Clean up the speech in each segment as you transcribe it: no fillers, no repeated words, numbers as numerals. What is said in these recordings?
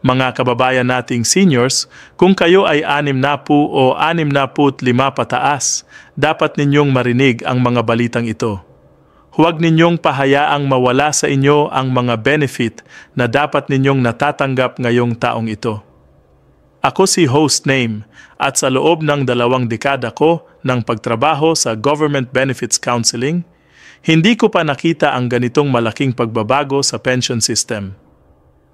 Mga kababayan nating seniors, kung kayo ay 60 o 65 pataas, dapat ninyong marinig ang mga balitang ito. Huwag ninyong pahayaang mawala sa inyo ang mga benefit na dapat ninyong natatanggap ngayong taong ito. Ako si Host Name at sa loob ng 2 dekada ko ng pagtrabaho sa Government Benefits Counseling, hindi ko pa nakita ang ganitong malaking pagbabago sa pension system.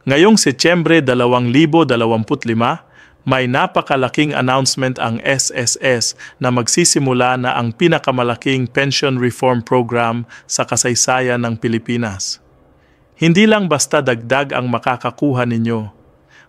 Ngayong Setyembre 2025, may napakalaking announcement ang SSS na magsisimula na ang pinakamalaking pension reform program sa kasaysayan ng Pilipinas. Hindi lang basta dagdag ang makakakuha ninyo.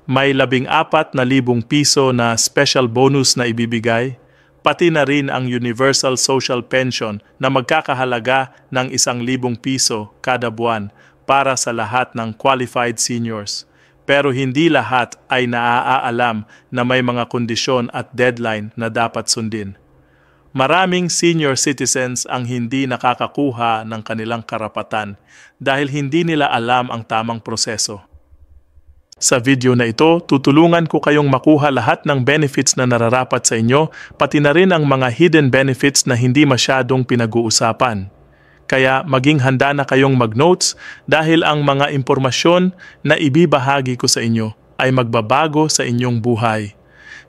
May 14,000 piso na special bonus na ibibigay, pati na rin ang Universal Social Pension na magkakahalaga ng 1,000 piso kada buwan para sa lahat ng qualified seniors. Pero hindi lahat ay naaalam na may mga kondisyon at deadline na dapat sundin. Maraming senior citizens ang hindi nakakakuha ng kanilang karapatan dahil hindi nila alam ang tamang proseso. Sa video na ito, tutulungan ko kayong makuha lahat ng benefits na nararapat sa inyo, pati na rin ang mga hidden benefits na hindi masyadong pinag-uusapan. Kaya maging handa na kayong mag-notes dahil ang mga impormasyon na ibibahagi ko sa inyo ay magbabago sa inyong buhay.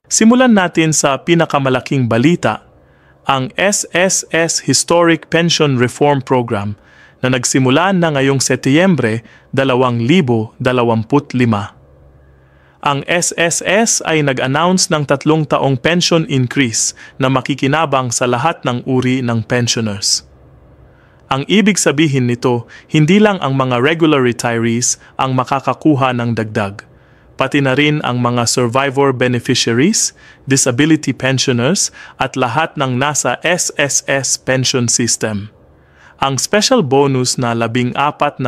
Simulan natin sa pinakamalaking balita, ang SSS Historic Pension Reform Program na nagsimula na ngayong Setyembre 2025. Ang SSS ay nag-announce ng 3 taong pension increase na makikinabang sa lahat ng uri ng pensioners. Ang ibig sabihin nito, hindi lang ang mga regular retirees ang makakakuha ng dagdag, pati na rin ang mga survivor beneficiaries, disability pensioners, at lahat ng nasa SSS pension system. Ang special bonus na 14,000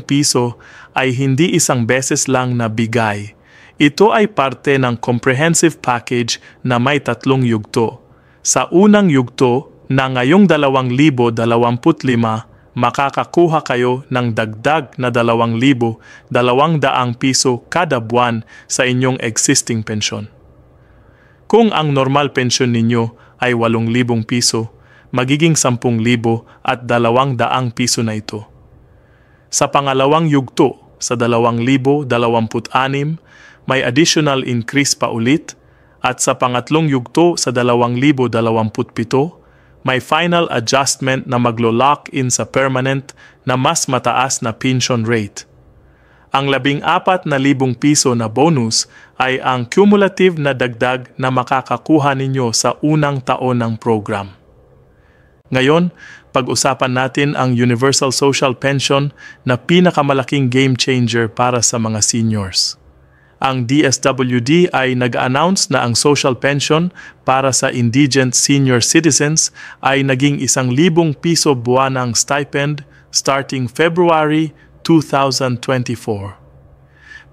piso ay hindi isang beses lang na bigay. Ito ay parte ng comprehensive package na may 3 yugto. Sa unang yugto, na ngayong 2025, makakakuha kayo ng dagdag na 2,200 piso kada buwan sa inyong existing pensyon. Kung ang normal pensyon ninyo ay 8,000 piso, magiging 10,000 at 200 piso na ito. Sa pangalawang yugto, sa 2026, may additional increase pa ulit, at sa pangatlong yugto sa 2027, may final adjustment na maglo-lock-in sa permanent na mas mataas na pension rate. Ang 14,000 piso na bonus ay ang cumulative na dagdag na makakakuha ninyo sa unang taon ng program. Ngayon, pag-usapan natin ang Universal Social Pension na pinakamalaking game changer para sa mga seniors. Ang DSWD ay nag-announce na ang social pension para sa indigent senior citizens ay naging 1,000 piso buwanang stipend starting February 2024.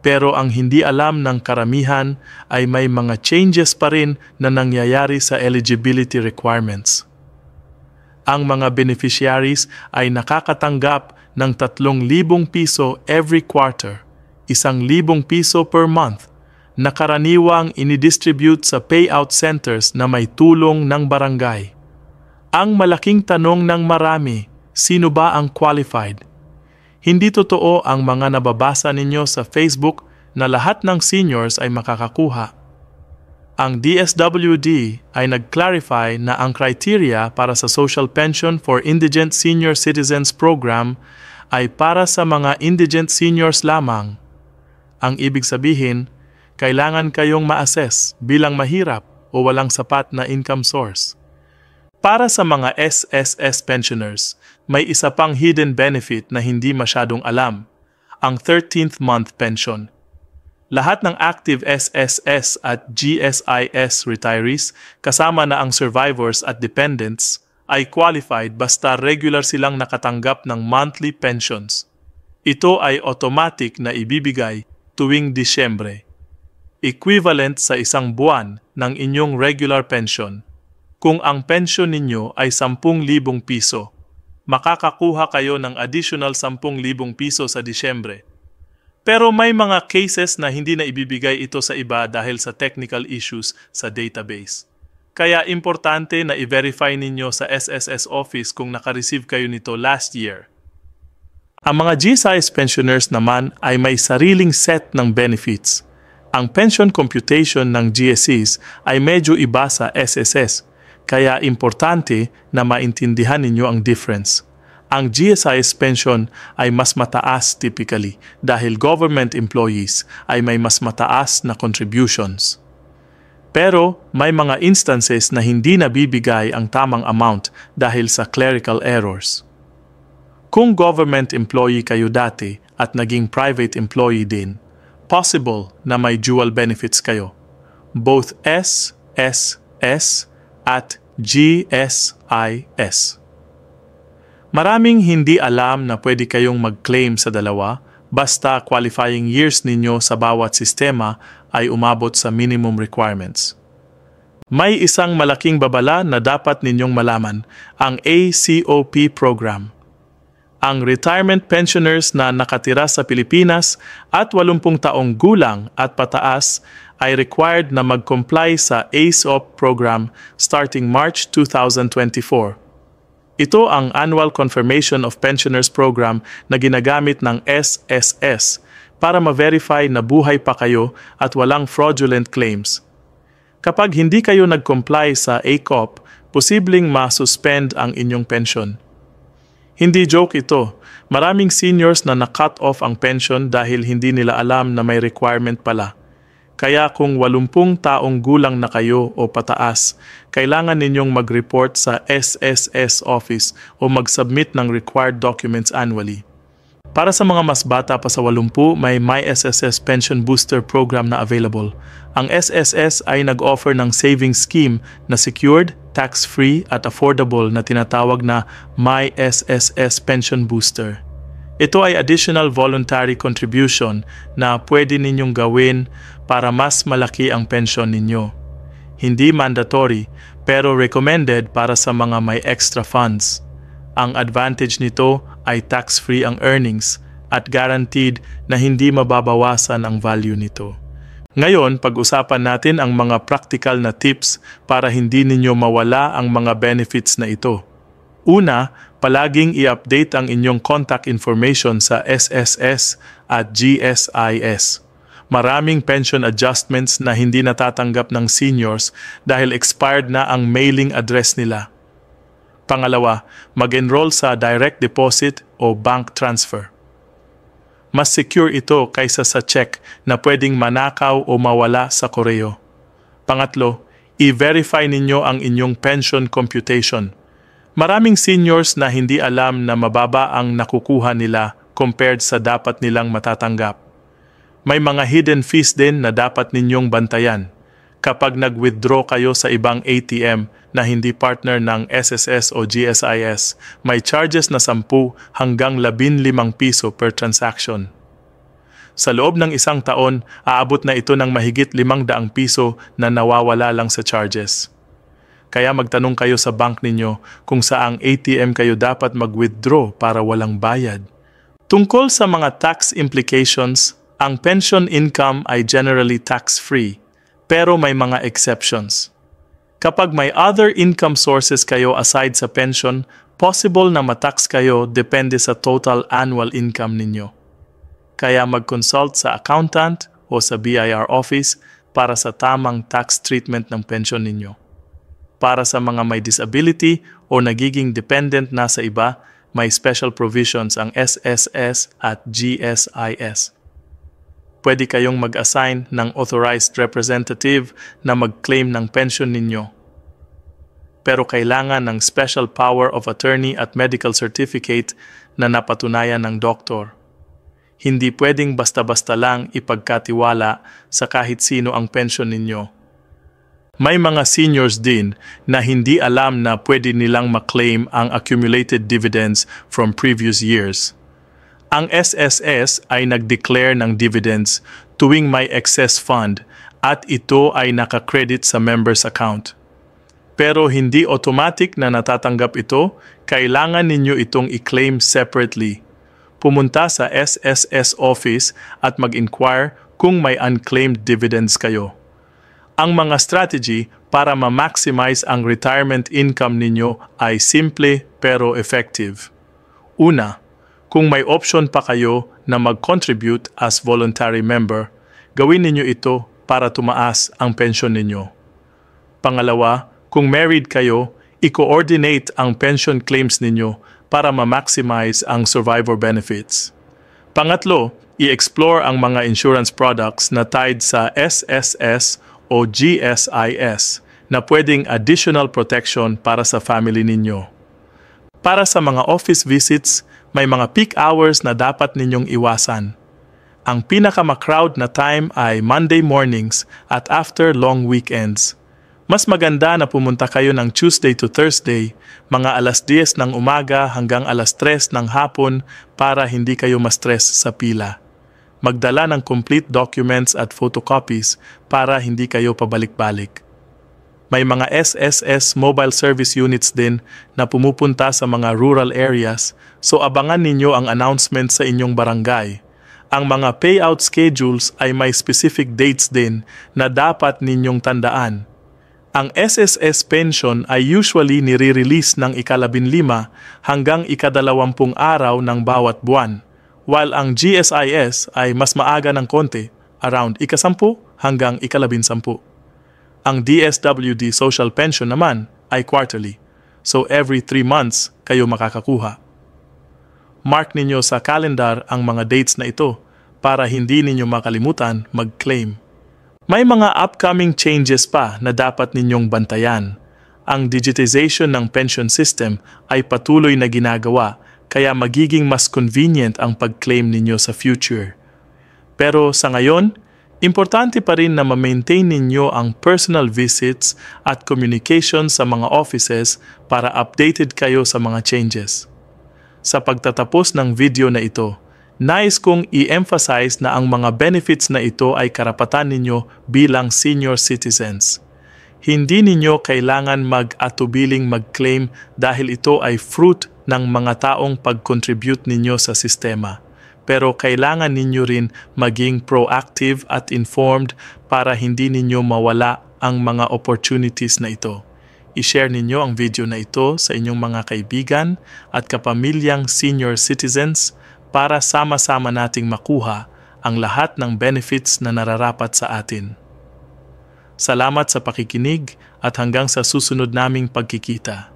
Pero ang hindi alam ng karamihan ay may mga changes pa rin na nangyayari sa eligibility requirements. Ang mga beneficiaries ay nakakatanggap ng 3,000 piso every quarter, 1,000 piso per month, na karaniwang inidistribute sa payout centers na may tulong ng barangay. Ang malaking tanong ng marami, sino ba ang qualified? Hindi totoo ang mga nababasa ninyo sa Facebook na lahat ng seniors ay makakakuha. Ang DSWD ay nag-clarify na ang criteria para sa Social Pension for Indigent Senior Citizens Program ay para sa mga indigent seniors lamang. Ang ibig sabihin, kailangan kayong ma-assess bilang mahirap o walang sapat na income source. Para sa mga SSS pensioners, may isa pang hidden benefit na hindi masyadong alam, ang 13th month pension. Lahat ng active SSS at GSIS retirees, kasama na ang survivors at dependents, ay qualified basta regular silang nakatanggap ng monthly pensions. Ito ay automatic na ibibigay tuwing Disyembre, equivalent sa 1 buwan ng inyong regular pension. Kung ang pension ninyo ay 10,000 piso, makakakuha kayo ng additional 10,000 piso sa Disyembre. Pero may mga cases na hindi na ibibigay ito sa iba dahil sa technical issues sa database. Kaya importante na i-verify ninyo sa SSS office kung naka-receive kayo nito last year. Ang mga GSIS pensioners naman ay may sariling set ng benefits. Ang pension computation ng GSEs ay medyo iba sa SSS, kaya importante na maintindihan ninyo ang difference. Ang GSIS pension ay mas mataas typically dahil government employees ay may mas mataas na contributions. Pero may mga instances na hindi nabibigay ang tamang amount dahil sa clerical errors. Kung government employee kayo dati at naging private employee din, possible na may dual benefits kayo, both SSS at GSIS. Maraming hindi alam na pwede kayong mag-claim sa dalawa basta qualifying years ninyo sa bawat sistema ay umabot sa minimum requirements. May isang malaking babala na dapat ninyong malaman, ang ACOP program. Ang retirement pensioners na nakatira sa Pilipinas at 80 taong gulang at pataas ay required na mag-comply sa ACOP program starting March 2024. Ito ang Annual Confirmation of Pensioners Program na ginagamit ng SSS para ma-verify na buhay pa kayo at walang fraudulent claims. Kapag hindi kayo nag-comply sa ACOP, posibleng ma-suspend ang inyong pension. Hindi joke ito. Maraming seniors na na-cut off ang pension dahil hindi nila alam na may requirement pala. Kaya kung 80 taong gulang na kayo o pataas, kailangan ninyong mag-report sa SSS office o mag-submit ng required documents annually. Para sa mga mas bata pa sa 80, may MySSS Pension Booster Program na available. Ang SSS ay nag-offer ng savings scheme na secured, tax-free at affordable na tinatawag na MySSS Pension Booster. Ito ay additional voluntary contribution na pwede ninyong gawin para mas malaki ang pension ninyo. Hindi mandatory pero recommended para sa mga may extra funds. Ang advantage nito ay tax-free ang earnings at guaranteed na hindi mababawasan ang value nito. Ngayon, pag-usapan natin ang mga practical na tips para hindi ninyo mawala ang mga benefits na ito. Una, palaging i-update ang inyong contact information sa SSS at GSIS. Maraming pension adjustments na hindi natatanggap ng seniors dahil expired na ang mailing address nila. Pangalawa, mag-enroll sa direct deposit o bank transfer. Mas secure ito kaysa sa check na pwedeng manakaw o mawala sa koreo. Pangatlo, i-verify ninyo ang inyong pension computation. Maraming seniors na hindi alam na mababa ang nakukuha nila compared sa dapat nilang matatanggap. May mga hidden fees din na dapat ninyong bantayan. Kapag nag-withdraw kayo sa ibang ATM na hindi partner ng SSS o GSIS, may charges na 10 hanggang 15 piso per transaction. Sa loob ng isang taon, aabot na ito ng mahigit 500 piso na nawawala lang sa charges. Kaya magtanong kayo sa bank ninyo kung saang ATM kayo dapat mag-withdraw para walang bayad. Tungkol sa mga tax implications, ang pension income ay generally tax-free, pero may mga exceptions. Kapag may other income sources kayo aside sa pension, possible na matax kayo depende sa total annual income ninyo. Kaya mag-consult sa accountant o sa BIR office para sa tamang tax treatment ng pension ninyo. Para sa mga may disability o nagiging dependent na sa iba, may special provisions ang SSS at GSIS. Pwede kayong mag-assign ng authorized representative na mag-claim ng pension ninyo. Pero kailangan ng special power of attorney at medical certificate na napatunayan ng doktor. Hindi pwedeng basta-basta lang ipagkatiwala sa kahit sino ang pension ninyo. May mga seniors din na hindi alam na pwede nilang maklaim ang accumulated dividends from previous years. Ang SSS ay nag-declare ng dividends tuwing may excess fund at ito ay naka-credit sa member's account. Pero hindi automatic na natatanggap ito, kailangan ninyo itong i-claim separately. pumunta sa SSS office at mag-inquire kung may unclaimed dividends kayo. Ang mga strategy para ma-maximize ang retirement income ninyo ay simple pero effective. Una, kung may option pa kayo na mag-contribute as voluntary member, gawin ninyo ito para tumaas ang pensyon ninyo. Pangalawa, kung married kayo, i-coordinate ang pension claims ninyo para ma-maximize ang survivor benefits. Pangatlo, i-explore ang mga insurance products na tied sa SSS o GSIS na pwedeng additional protection para sa family ninyo. Para sa mga office visits, may mga peak hours na dapat ninyong iwasan. Ang pinaka-crowd na time ay Monday mornings at after long weekends. Mas maganda na pumunta kayo ng Tuesday to Thursday, mga alas 10 ng umaga hanggang alas 3 ng hapon para hindi kayo ma-stress sa pila. Magdala ng complete documents at photocopies para hindi kayo pabalik-balik. May mga SSS mobile service units din na pumupunta sa mga rural areas, so abangan ninyo ang announcement sa inyong barangay. Ang mga payout schedules ay may specific dates din na dapat ninyong tandaan. Ang SSS pension ay usually nire-release ng ika-15 hanggang ika-20 araw ng bawat buwan, while ang GSIS ay mas maaga ng konti, around ika-10 hanggang ika-11. Ang DSWD social pension naman ay quarterly, so every 3 months kayo makakakuha. Mark ninyo sa calendar ang mga dates na ito para hindi ninyo makalimutan mag-claim. May mga upcoming changes pa na dapat ninyong bantayan. Ang digitization ng pension system ay patuloy na ginagawa, kaya magiging mas convenient ang pag-claim ninyo sa future. Pero sa ngayon, importante pa rin na ma-maintain ninyo ang personal visits at communication sa mga offices para updated kayo sa mga changes. Sa pagtatapos ng video na ito, nais kong i-emphasize na ang mga benefits na ito ay karapatan ninyo bilang senior citizens. Hindi ninyo kailangan mag-atubiling mag-claim dahil ito ay fruit ng mga taong pag-contribute ninyo sa sistema. Pero kailangan ninyo rin maging proactive at informed para hindi ninyo mawala ang mga opportunities na ito. I-share ninyo ang video na ito sa inyong mga kaibigan at kapamilyang senior citizens para sama-sama nating makuha ang lahat ng benefits na nararapat sa atin. Salamat sa pakikinig at hanggang sa susunod naming pagkikita.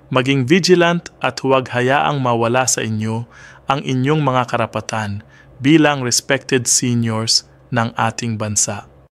Maging vigilant at huwag hayaang mawala sa inyo ang inyong mga karapatan bilang respected seniors ng ating bansa.